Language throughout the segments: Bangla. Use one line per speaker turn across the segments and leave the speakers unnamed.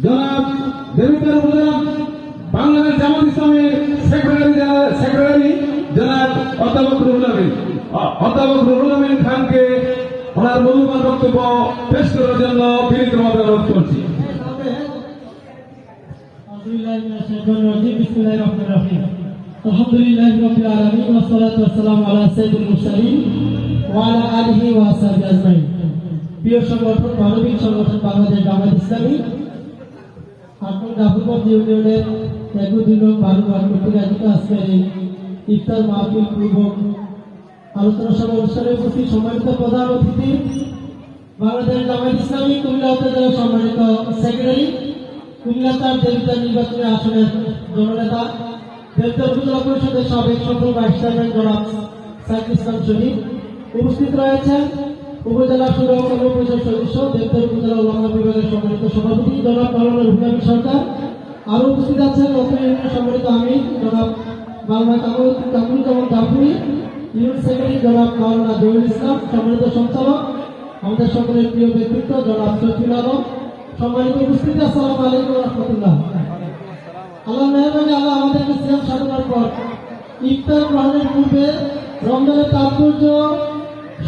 জনাব দেবিদ্বার উপজেলা বাংলাদেশ জামাত ইসলামের সেক্রেটারি জনাব অধ্যাপক রুহুল আমিন খানকে ওনার মূল্যবান বক্তব্য পেশ করার জন্য বিনীতভাবে অনুরোধ করছি।
আলহামদুলিল্লাহ রাব্বিল আলামিন ওয়া সলাতু ওয়া সালামু আলা সাইয়্যিদিল মুরসালিন ওয়া আলা আলিহি ওয়া সাহবিহি আজমাইন। প্রিয় সংগঠন মানবিক সংগঠন বাংলাদেশ জামাত ইসলামী আপনার গাফুরবাদ ইউনিয়নের 11 নং বারুবাদ কর্তৃক আয়োজিত আজকের এই ইফতার মাহফিল পূর্বক আলোচনা সভা অনুষ্ঠানে উপস্থিত সম্মানিত প্রধান অতিথি বাংলাদেশ জামাত ইসলামী কুমিল্লা উপজেলা সম্মানিত সেক্রেটারি, কুমিল্লা 4 দেবিদ্বার নির্বাচনী আসনের জননেতা, দেবিদ্বার উপজেলা পরিষদের সাবেক সফল ভাইস চেয়ারম্যান জনাব সাইদ ইসলাম শহীদ, উপস্থিত রয়েছেন উপজেলা সুর ও কর্ম পরিষদ সদস্য দেবিদ্বার উপজেলা উলামা বিভাগের সম্মানিত সভাপতি জনাব মাওলানা রুহুল আমিন সরকার, আরও উপস্থিত আছেন নতুন ইউনিয়নের সম্মানিত আমির জনাব মাওলানা কামরুজ্জামান গাফুরি, ইউনিয়ন সেক্রেটারি জনাব মাওলানা জহুরুল ইসলাম, সম্মানিত সঞ্চালক আমাদের সকলের প্রিয় ব্যক্তিত্ব জনাব শফিউল আলম, সম্মানিত উপস্থিতি আসসালামু আলাইকুম ওয়া রাহমাতুল্লাহ। আল্লাহ মেহরবানি, আল্লাহ আমাদেরকে সিয়াম সাধনার পর ইফতার গ্রহণের পূর্বে রমজানের তাৎপর্য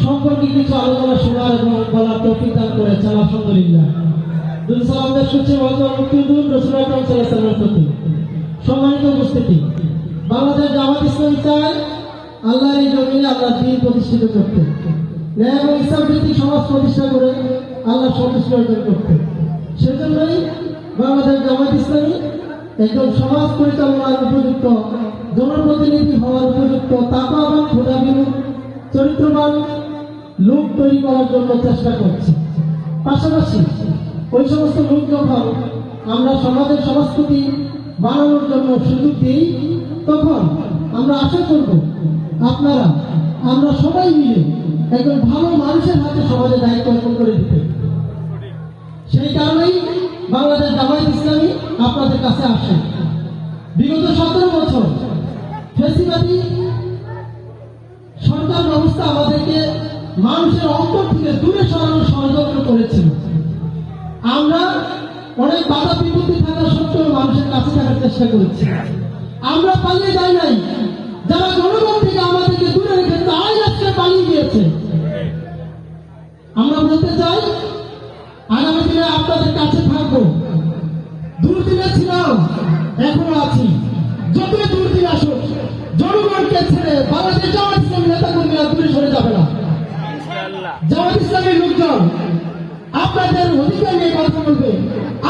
সম্পর্কে কিছু আলোচনা শোনার এবং বলার তৌফিক দান করেছেন, আলহামদুলিল্লাহ। দুরূদ সালামের সূচি ওয়াজব মুক্তিদুন রাসূলুল্লাহ সাল্লাল্লাহু আলাইহি ওয়াসাল্লামের প্রতি। সম্মানিত উপস্থিতি, বাংলাদেশ জামাত ইসলামী চায় আল্লাহর এই জমিনে আল্লাহর দ্বীন প্রতিষ্ঠিত করতে, ন্যায় এবং ইসলাম ভিত্তিক সমাজ প্রতিষ্ঠা করে আল্লাহ সন্তুষ্টি অর্জন করতে। সেজন্যই বাংলাদেশ জামাত ইসলামী একজন সমাজ পরিচালনার উপযুক্ত, জনপ্রতিনিধি হওয়ার উপযুক্ত, তাকওয়াবান খোদাবিমুখ চরিত্রবান লোক তৈরি করার জন্য চেষ্টা করছে। পাশাপাশি ওই সমস্ত লোক যখন আমরা সমাজের সংস্কৃতি বানানোর জন্য সুযোগ দিই, তখন আমরা আশা করব আপনারা আমরা সবাই মিলে একজন ভালো মানুষের হাতে সমাজে দায়িত্ব অর্পণ করে দিতে। সেই কারণেই বাংলাদেশ জামাত ইসলামী আপনাদের কাছে আসে। বিগত 17 বছর ফ্যাসিবাদী সরকার ব্যবস্থা আমাদেরকে মানুষের অন্তর থেকে দূরে সরানোর ষড়যন্ত্র করেছিল। আমরা অনেক বাধা বিপত্তি থাকা সত্ত্বেও মানুষের কাছে থাকার চেষ্টা করেছি। আমরা পালিয়ে যাই নাই, যারা জনগণ থেকে আমাদেরকে দূরে রেখে তাই আজকে পালিয়ে গিয়েছে। আমরা বলতে চাই আগামী দিনে আপনাদের কাছে থাকবো। দুর্দিনে ছিলাম, এখনো আছি। যতই দুর্দিন আসুক, জনগণকে ছেড়ে বাংলাদেশ জামাত ইসলামী নেতা কর্মীরা দূরে সরে যাবে না। জামাত ইসলামীর লোকজন আপনাদের অধিকার নিয়ে কথা বলবে,